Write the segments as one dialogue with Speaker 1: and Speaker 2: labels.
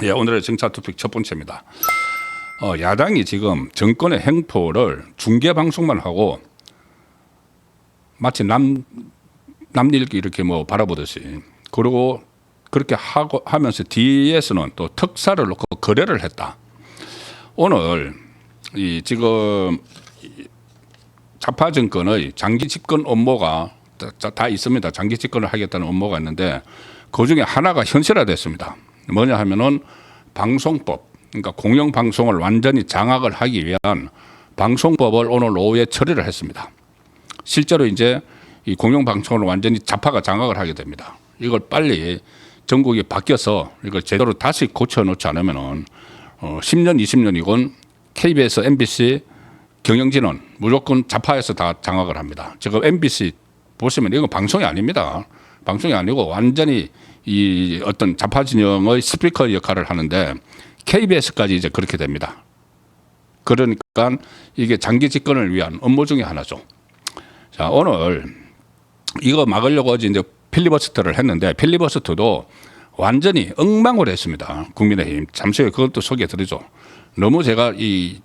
Speaker 1: 예, 오늘의 정차 토픽 첫 번째입니다. 야당이 지금 정권의 행포를 중계 방송만 하고 마치 남일 이렇게 뭐 바라보듯이, 그리고 그렇게 하면서 뒤에서는 또 특사를 놓고 거래를 했다. 오늘 지금 좌파 정권의 장기 집권 업무가 다 있습니다. 장기 집권을 하겠다는 업무가 있는데 그 중에 하나가 현실화됐습니다. 뭐냐 하면은 방송법, 그러니까 공영방송을 완전히 장악을 하기 위한 방송법을 오늘 오후에 처리를 했습니다. 실제로 이제 이 공영방송을 완전히 좌파가 장악을 하게 됩니다. 이걸 빨리 전국이 바뀌어서 이걸 제대로 다시 고쳐놓지 않으면은 10년, 20년이건 KBS, MBC, 경영진은 무조건 좌파에서 다 장악을 합니다. 지금 MBC 보시면 이건 방송이 아닙니다. 방송이 아니고 완전히 이 어떤 좌파 진영의 스피커 역할을 하는데 KBS까지 이제 그렇게 됩니다. 그러니까 이게 장기 집권을 위한 업무 중에 하나죠. 자, 오늘 이거 막으려고 어제 이제 필리버스터를 했는데 필리버스터도 완전히 엉망을 했습니다. 국민의힘. 잠시 후에 그것도 소개해 드리죠. 너무 제가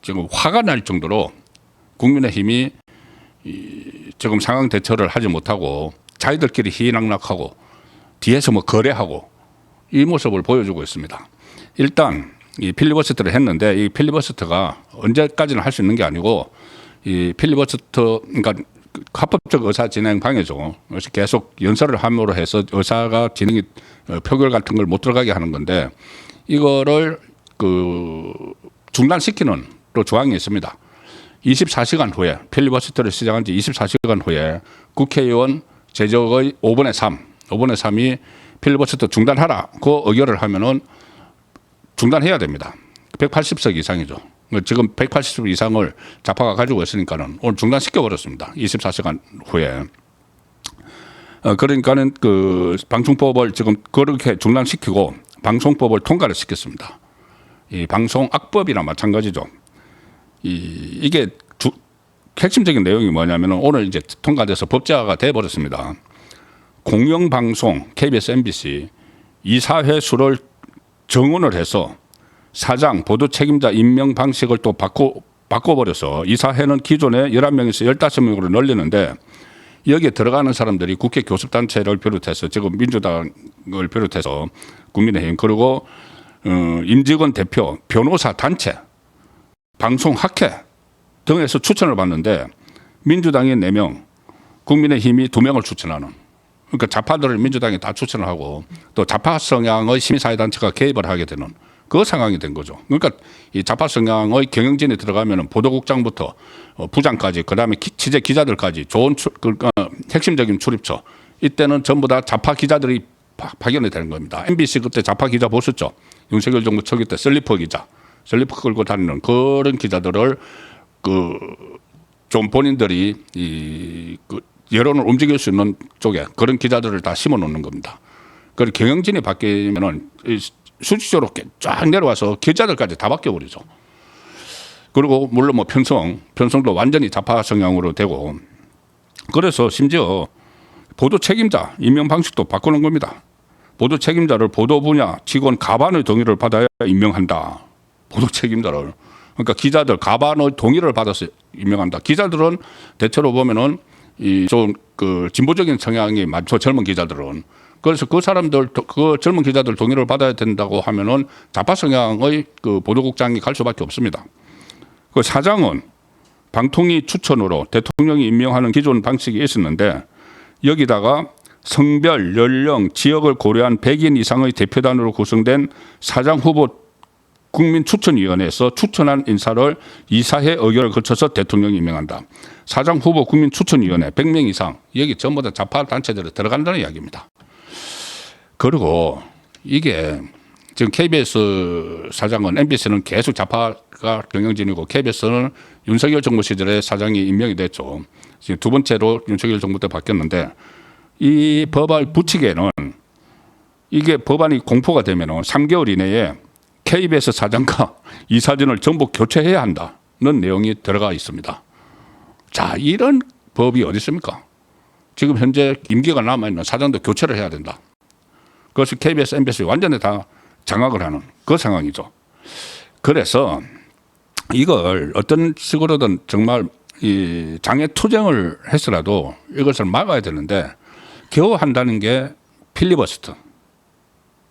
Speaker 1: 지금 화가 날 정도로 국민의힘이 지금 상황 대처를 하지 못하고 자기들끼리 희낙낙하고 뒤에서 뭐 거래하고 이 모습을 보여주고 있습니다. 일단 이 필리버스터를 했는데 이 필리버스터가 언제까지는 할 수 있는 게 아니고 이 필리버스터, 그러니까 합법적 의사 진행 방해죠. 그래서 계속 연설을 함으로 해서 의사가 진행이 표결 같은 걸 못 들어가게 하는 건데 이거를 중단시키는 또 조항이 있습니다. 24시간 후에 필리버스터를 시작한 지 24시간 후에 국회의원 제적의 5분의 3이 필리버스터 중단하라고 의결을 하면은 중단해야 됩니다. 180석 이상이죠. 지금 180석 이상을 좌파가 가지고 있으니까는 오늘 중단시켜 버렸습니다. 24시간 후에. 그러니까는 그 방송법을 지금 그렇게 중단시키고 방송법을 통과를 시켰습니다. 이 방송악법이나 마찬가지죠. 이게 핵심적인 내용이 뭐냐면은 오늘 이제 통과돼서 법제화가 돼 버렸습니다. 공영방송 KBS, MBC 이사회 수를 정원을 해서 사장, 보도 책임자 임명 방식을 또 바꿔버려서 이사회는 기존에 11명에서 15명으로 늘리는데 여기에 들어가는 사람들이 국회 교섭단체를 비롯해서 지금 민주당을 비롯해서 국민의힘 그리고 임직원 대표, 변호사 단체, 방송학회 등에서 추천을 받는데 민주당이 4명, 국민의힘이 2명을 추천하는, 그러니까 좌파들을 민주당이 다 추천을 하고 또 좌파 성향의 시민사회단체가 개입을 하게 되는 그 상황이 된 거죠. 그러니까 이 좌파 성향의 경영진이 들어가면 보도국장부터 부장까지 그다음에 취재 기자들까지 좋은 핵심적인 출입처 이때는 전부 다 좌파 기자들이 파견이 되는 겁니다. MBC 그때 좌파 기자 보셨죠? 윤석열 정부 초기 때 슬리퍼 끌고 다니는 그런 기자들을 좀 본인들이 여론을 움직일 수 있는 쪽에 그런 기자들을 다 심어 놓는 겁니다. 그리고 경영진이 바뀌면은 수직적으로 쫙 내려와서 기자들까지 다 바뀌어 버리죠. 그리고 물론 뭐 편성도 완전히 좌파 성향으로 되고, 그래서 심지어 보도 책임자 임명 방식도 바꾸는 겁니다. 보도 책임자를 보도 분야 직원 가반의 동의를 받아야 임명한다. 보도 책임자를. 그러니까 기자들 가반의 동의를 받아서 임명한다. 기자들은 대체로 보면은 좀 진보적인 성향이 많죠. 젊은 기자들은. 그래서 그 사람들, 그 젊은 기자들 동의를 받아야 된다고 하면은 좌파 성향의 보도국장이 갈 수밖에 없습니다. 그 사장은 방통위 추천으로 대통령이 임명하는 기존 방식이 있었는데 여기다가 성별, 연령, 지역을 고려한 100인 이상의 대표단으로 구성된 사장 후보 국민추천위원회에서 추천한 인사를 이사회 의결을 거쳐서 대통령이 임명한다. 사장 후보 국민추천위원회 100명 이상, 여기 전부 다 좌파 단체들이 들어간다는 이야기입니다. 그리고 이게 지금 KBS 사장은, MBC는 계속 좌파가 경영진이고 KBS는 윤석열 정부 시절에 사장이 임명이 됐죠. 지금 두 번째로 윤석열 정부 때 바뀌었는데 이 법안 붙이기에는 이게 법안이 공포가 되면은 3개월 이내에 KBS 사장과 이사진을 전부 교체해야 한다는 내용이 들어가 있습니다. 자, 이런 법이 어디 있습니까? 지금 현재 임기가 남아있는 사장도 교체를 해야 된다. 그것이 KBS, MBC 완전히 다 장악을 하는 그 상황이죠. 그래서 이걸 어떤 식으로든 정말 이 장애 투쟁을 해서라도 이것을 막아야 되는데 겨우 한다는 게 필리버스터,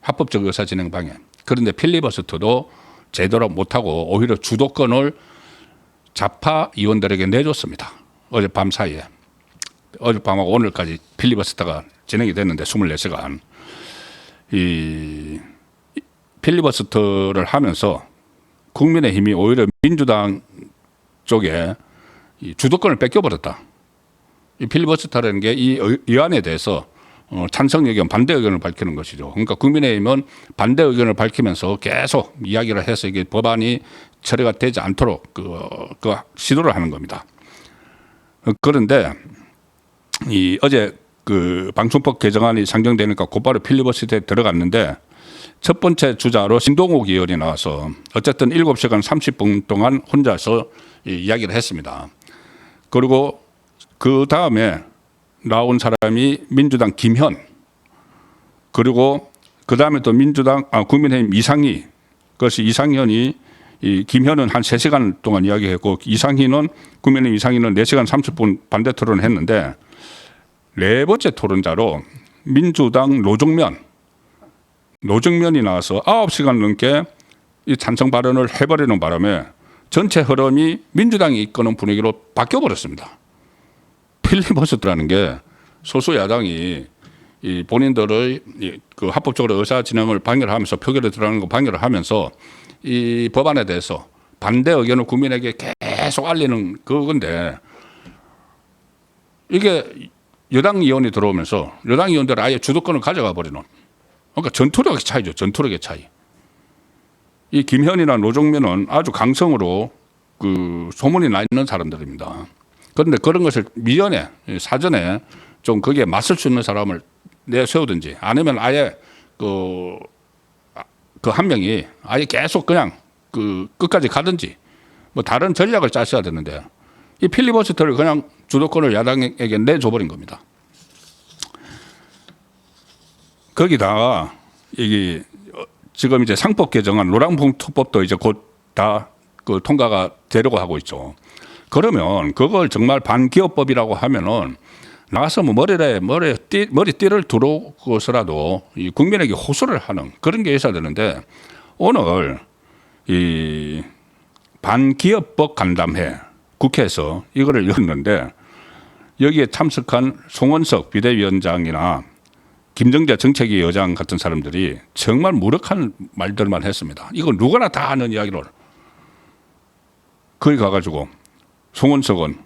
Speaker 1: 합법적 의사진행 방해. 그런데 필리버스터도 제대로 못하고 오히려 주도권을 좌파 의원들에게 내줬습니다. 어젯밤 사이에. 어젯밤하고 오늘까지 필리버스터가 진행이 됐는데 24시간. 이 필리버스터를 하면서 국민의힘이 오히려 민주당 쪽에 이 주도권을 뺏겨버렸다. 이 필리버스터라는 게 이 의안에 대해서 찬성 의견, 반대 의견을 밝히는 것이죠. 그러니까 국민의힘은 반대 의견을 밝히면서 계속 이야기를 해서 이게 법안이 처리가 되지 않도록 그 시도를 하는 겁니다. 그런데 이 어제 그 방송법 개정안이 상정되니까 곧바로 필리버스터에 들어갔는데 첫 번째 주자로 신동욱 의원이 나와서 어쨌든 7시간 30분 동안 혼자서 이야기를 했습니다. 그리고 그 다음에 나온 사람이 민주당 김현, 그리고 그 다음에 또 국민의힘 이상희. 그것이 이상현이 이 김현은 한 3시간 동안 이야기했고 국민의힘 이상희는 4시간 30분 반대 토론을 했는데 네 번째 토론자로 민주당 노정면이 나와서 9시간 넘게 이 찬성 발언을 해버리는 바람에 전체 흐름이 민주당이 이끄는 분위기로 바뀌어버렸습니다. 필리버스터라는 게 소수 야당이 이 본인들의 그 합법적으로 의사 진행을 방해를 하면서 표결에 들어가는 거 방해를 하면서 이 법안에 대해서 반대 의견을 국민에게 계속 알리는 그건데 이게 여당 의원이 들어오면서 여당 의원들은 아예 주도권을 가져가 버리는, 그러니까 전투력의 차이죠. 전투력의 차이. 이 김현이나 노정면은 아주 강성으로 그 소문이 나 있는 사람들입니다. 그런데 그런 것을 미연에 사전에 좀 거기에 맞설 수 있는 사람을 내세우든지 아니면 아예 그 한 명이 아예 계속 그냥 그 끝까지 가든지 뭐 다른 전략을 짜셔야 되는데 이 필리버스터를 그냥 주도권을 야당에게 내줘버린 겁니다. 거기다가 이게 지금 이제 상법 개정안 노란봉투법도 이제 곧 다 그 통과가 되려고 하고 있죠. 그러면 그걸 정말 반기업법이라고 하면은 나가서 뭐 머리띠를 두르고서라도 이 국민에게 호소를 하는 그런 게 있어야 되는데 오늘 이 반기업법 간담회 국회에서 이거를 열었는데 여기에 참석한 송원석 비대위원장이나 김정재 정책위 의장 같은 사람들이 정말 무력한 말들만 했습니다. 이거 누구나 다 하는 이야기를. 거기 가가지고 송원석은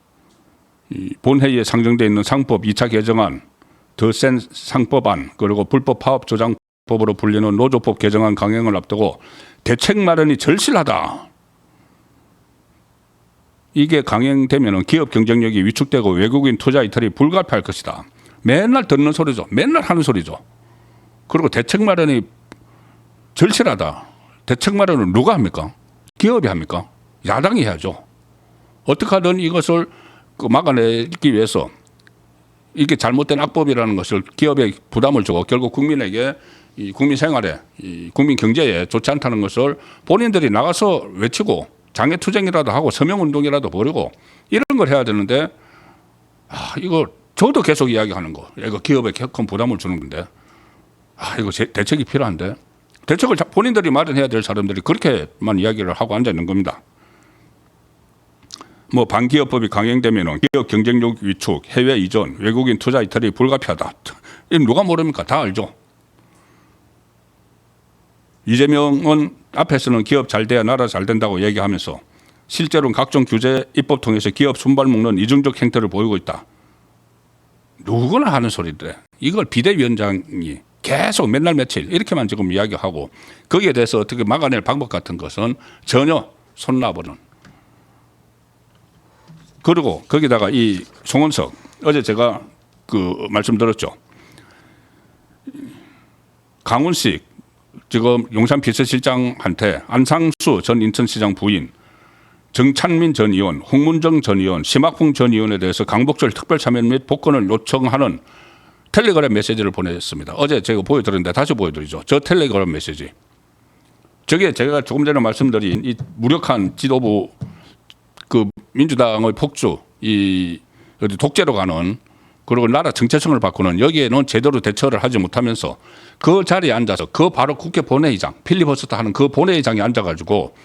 Speaker 1: 본회의에 상정되어 있는 상법 2차 개정안, 더 센 상법안, 그리고 불법 파업 조장법으로 불리는 노조법 개정안 강행을 앞두고 대책 마련이 절실하다. 이게 강행되면 기업 경쟁력이 위축되고 외국인 투자 이탈이 불가피할 것이다. 맨날 듣는 소리죠. 맨날 하는 소리죠. 그리고 대책 마련이 절실하다. 대책 마련을 누가 합니까? 기업이 합니까? 야당이 해야죠. 어떻게 하든 이것을 막아내기 위해서 이게 잘못된 악법이라는 것을 기업에 부담을 주고 결국 국민에게 이 국민 생활에 이 국민 경제에 좋지 않다는 것을 본인들이 나가서 외치고 장애 투쟁이라도 하고 서명 운동이라도 벌이고 이런 걸 해야 되는데 이거 저도 계속 이야기하는 거. 이거 기업에 큰 부담을 주는 건데 이거 대책이 필요한데 대책을 본인들이 마련해야 될 사람들이 그렇게만 이야기를 하고 앉아 있는 겁니다. 뭐 반기업법이 강행되면 기업 경쟁력 위축, 해외 이전, 외국인 투자 이탈이 불가피하다. 이 누가 모릅니까? 다 알죠. 이재명은 앞에서는 기업 잘 돼야 나라 잘 된다고 얘기하면서 실제로는 각종 규제 입법 통해서 기업 순발 먹는 이중적 행태를 보이고 있다. 누구나 하는 소리인데 이걸 비대위원장이 계속 맨날 며칠 이렇게만 지금 이야기하고 거기에 대해서 어떻게 막아낼 방법 같은 것은 전혀 손 놔버리는. 그리고 거기다가 이 송원석 어제 제가 그 말씀드렸죠. 강훈식 지금 용산 비서실장한테 안상수 전 인천시장 부인, 정찬민 전 의원, 홍문정 전 의원, 심학봉 전 의원에 대해서 강복절 특별참여 및 복권을 요청하는 텔레그램 메시지를 보냈습니다. 어제 제가 보여드렸는데 다시 보여드리죠. 저 텔레그램 메시지. 저게 제가 조금 전에 말씀드린 이 무력한 지도부 그 민주당의 폭주 이 어디 독재로 가는 그리고 나라 정체성을 바꾸는 여기에는 제대로 대처를 하지 못하면서 그 자리에 앉아서 그 바로 국회 본회의장 필리버스터 하는 그 본회의장에 앉아가지고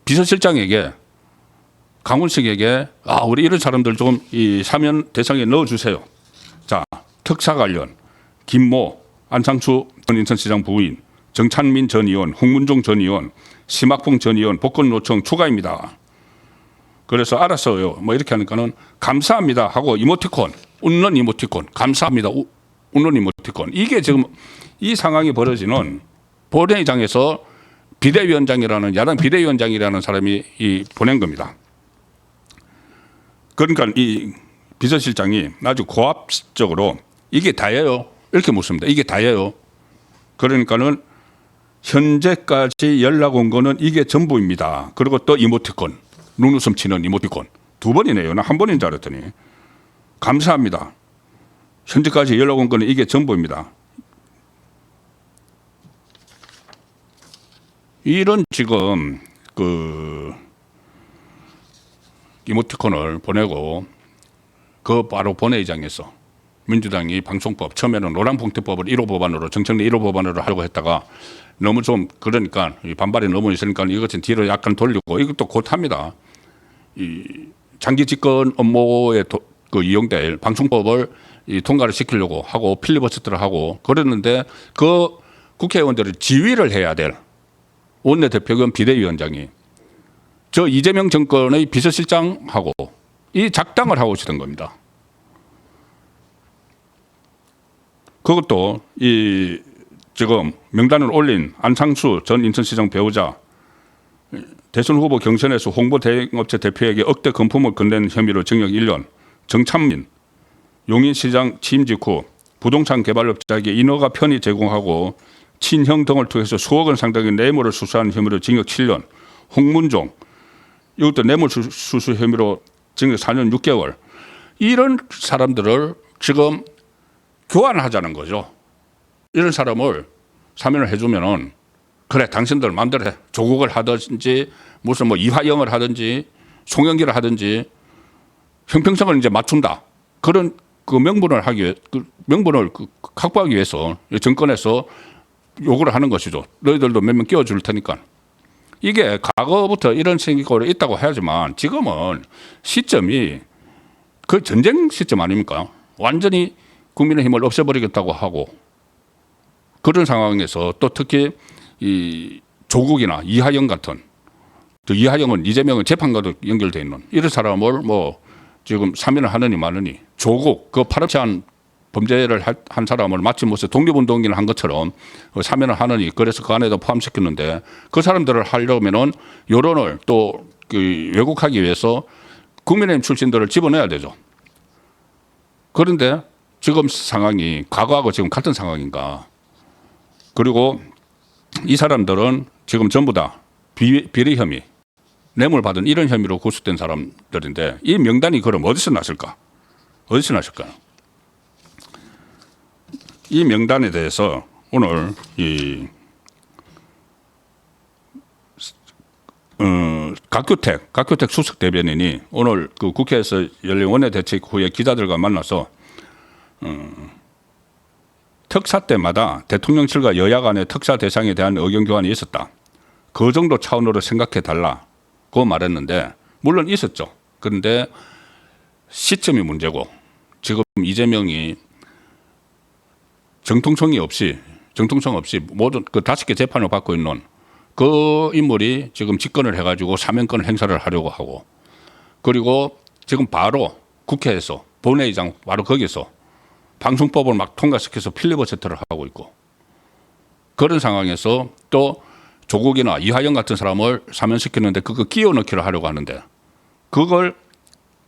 Speaker 1: 비서실장에게 강훈식에게 우리 이런 사람들 좀 이 사면 대상에 넣어주세요. 자, 특사 관련 김모, 안창수 전 인천시장 부인, 정찬민 전 의원, 홍문종 전 의원, 심학봉 전 의원 복권 요청 추가입니다. 그래서 알았어요. 뭐 이렇게 하니까는 감사합니다 하고 이모티콘, 웃는 이모티콘, 감사합니다 웃는 이모티콘. 이게 지금 이 상황이 벌어지는 본회의장에서 비대위원장이라는 야당 비대위원장이라는 사람이 보낸 겁니다. 그러니까 이 비서실장이 아주 고압적으로 이게 다예요? 이렇게 묻습니다. 이게 다예요? 그러니까는 현재까지 연락 온 거는 이게 전부입니다. 그리고 또 이모티콘, 눈웃음 치는 이모티콘 두 번이네요. 나 한 번인 줄 알았더니 감사합니다. 현재까지 연락 온 거는 이게 전부입니다. 이런 지금 그 이모티콘을 보내고 그 바로 본회의장에서 민주당이 방송법 처음에는 노란봉투법을 1호 법안으로 정청래 1호 법안으로 하려고 했다가 너무 좀 그러니까 반발이 너무 있으니까 이것은 뒤로 약간 돌리고 이것도 곧 합니다. 이 장기 집권 업무에 그 이용될 방송법을 통과를 시키려고 하고 필리버스터를 하고 그랬는데 그 국회의원들이 지휘를 해야 될 원내대표겸 비대위원장이 저 이재명 정권의 비서실장하고 이 작당을 하고 있었던 겁니다. 그것도 이 지금 명단을 올린 안창수 전 인천시장 배우자 대선 후보 경선에서 홍보 대행업체 대표에게 억대 금품을 건넨 혐의로 징역 1년, 정찬민 용인시장 취임 직후 부동산 개발업자에게 인허가 편의 제공하고 친형 등을 통해서 수억 원 상당의 뇌물을 수수한 혐의로 징역 7년, 홍문종 이것도 뇌물 수수 혐의로 징역 4년 6개월. 이런 사람들을 지금 교환하자는 거죠. 이런 사람을 사면을 해주면은 그래 당신들 마음대로 해. 조국을 하든지 무슨 뭐 이화영을 하든지 송영기를 하든지 형평성을 이제 맞춘다. 그런 그 명분을 하기 위해 그 명분을 확보하기 위해서 정권에서 요구를 하는 것이죠. 너희들도 몇 명 끼워줄 테니까. 이게 과거부터 이런 생각이 있다고 해야지만 지금은 시점이 그 전쟁 시점 아닙니까? 완전히 국민의힘을 없애버리겠다고 하고 그런 상황에서 또 특히 이 조국이나 이하영 같은 또 이하영은 이재명은 재판과도 연결돼 있는 이런 사람을 뭐 지금 사면을 하느니 마느니 조국 그 파렴치한 범죄를 한 사람을 마치 무슨 독립운동인을 한 것처럼 사면을 하느니 그래서 그 안에도 포함시켰는데 그 사람들을 하려면은 여론을 또 그 왜곡하기 위해서 국민의힘 출신들을 집어넣어야 되죠. 그런데 지금 상황이 과거하고 지금 같은 상황인가. 그리고 이 사람들은 지금 전부 다 비리 혐의, 뇌물 받은 이런 혐의로 구속된 사람들인데 이 명단이 그럼 어디서 났을까? 어디서 났을까요? 이 명단에 대해서 오늘 이 각규택 수석 대변인이 오늘 그 국회에서 열린 원내대책 후에 기자들과 만나서 특사 때마다 대통령실과 여야 간의 특사 대상에 대한 의견 교환이 있었다. 그 정도 차원으로 생각해 달라고 말했는데 물론 있었죠. 그런데 시점이 문제고 지금 이재명이 정통성 없이 모든 그 5개 재판을 받고 있는 그 인물이 지금 집권을 해가지고 사면권 행사를 하려고 하고 그리고 지금 바로 국회에서 본회의장 바로 거기서 방송법을 막 통과시켜서 필리버스터를 하고 있고 그런 상황에서 또 조국이나 이화영 같은 사람을 사면시키는데 그거 끼워 넣기를 하려고 하는데 그걸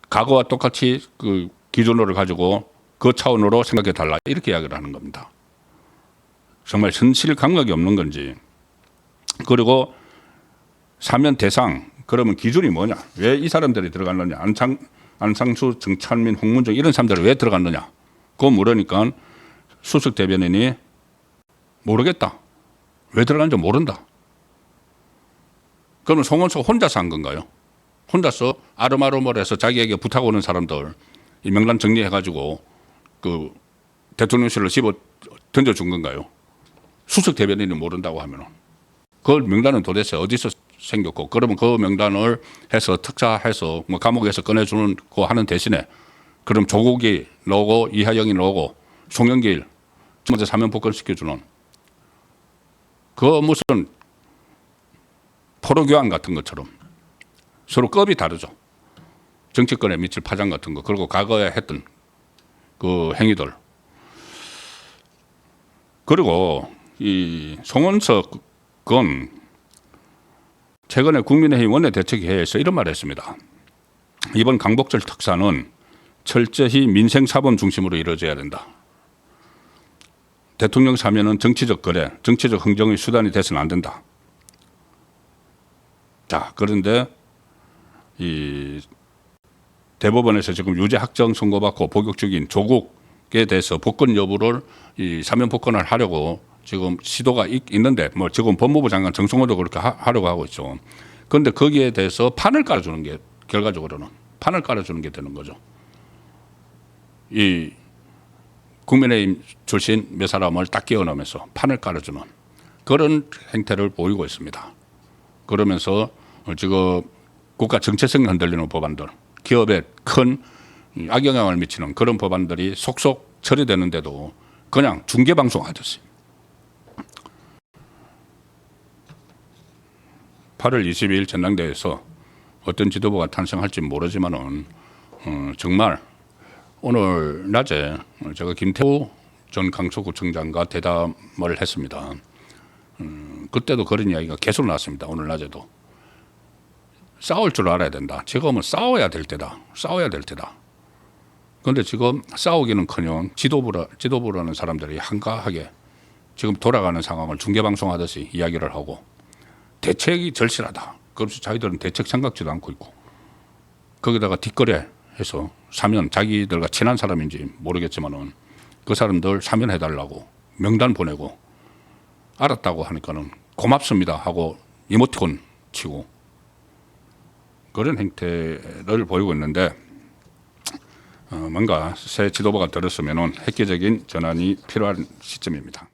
Speaker 1: 과거와 똑같이 그 기준으로 가지고 그 차원으로 생각해 달라 이렇게 이야기를 하는 겁니다. 정말 현실 감각이 없는 건지 그리고 사면 대상 그러면 기준이 뭐냐 왜 이 사람들이 들어갔느냐 안상수 정찬민 홍문종 이런 사람들이 왜 들어갔느냐 그거 물으니까 수석 대변인이 모르겠다 왜 들어간지 모른다 그러면 송원수가 혼자서 한 건가요? 혼자서 아름아름해서 자기에게 부탁 오는 사람들 이 명단 정리해가지고 그 대통령실로 집어 던져준 건가요? 수석 대변인이 모른다고 하면은 그 명단은 도대체 어디서 생겼고, 그러면 그 명단을 해서 특사해서 뭐 감옥에서 꺼내주는 거 하는 대신에 그럼 조국이 나오고 이하영이 나오고 송영길 먼저 사면 복권시켜주는 그 무슨 포로교환 같은 것처럼 서로 급이 다르죠. 정치권에 미칠 파장 같은 거, 그리고 과거에 했던 그 행위들. 그리고 이 송원석은 최근에 국민의힘 원내대책회의에서 이런 말을 했습니다. 이번 강복절 특사는 철저히 민생사범 중심으로 이루어져야 된다. 대통령 사면은 정치적 거래, 정치적 흥정의 수단이 돼서는 안 된다. 자, 그런데 이 대법원에서 지금 유죄 확정 선고받고 복역 중인 조국에 대해서 복권 여부를 이 사면 복권을 하려고 지금 시도가 있는데, 뭐 지금 법무부 장관 정성호도 그렇게 하려고 하고 있죠. 그런데 거기에 대해서 판을 깔아주는 게, 결과적으로는 판을 깔아주는 게 되는 거죠. 이 국민의힘 출신 몇 사람을 딱 끼워넣으면서 판을 깔아주는 그런 행태를 보이고 있습니다. 그러면서 지금 국가 정체성이 흔들리는 법안들, 기업에 큰 악영향을 미치는 그런 법안들이 속속 처리되는데도 그냥 중계방송 하듯이 8월 22일 전당대회에서 어떤 지도부가 탄생할지 모르지만은 정말 오늘 낮에 제가 김태우 전 강서구청장과 대담을 했습니다. 그때도 그런 이야기가 계속 나왔습니다. 오늘 낮에도. 싸울 줄 알아야 된다. 지금은 싸워야 될 때다. 싸워야 될 때다. 그런데 지금 싸우기는커녕 지도부라는 사람들이 한가하게 지금 돌아가는 상황을 중계방송하듯이 이야기를 하고 대책이 절실하다. 그래서 자기들은 대책 생각지도 않고 있고 거기다가 뒷거래해서 사면, 자기들과 친한 사람인지 모르겠지만은 그 사람들 사면해달라고 명단 보내고 알았다고 하니까는 고맙습니다 하고 이모티콘 치고 그런 행태를 보이고 있는데 뭔가 새 지도부가 들었으면은 획기적인 전환이 필요한 시점입니다.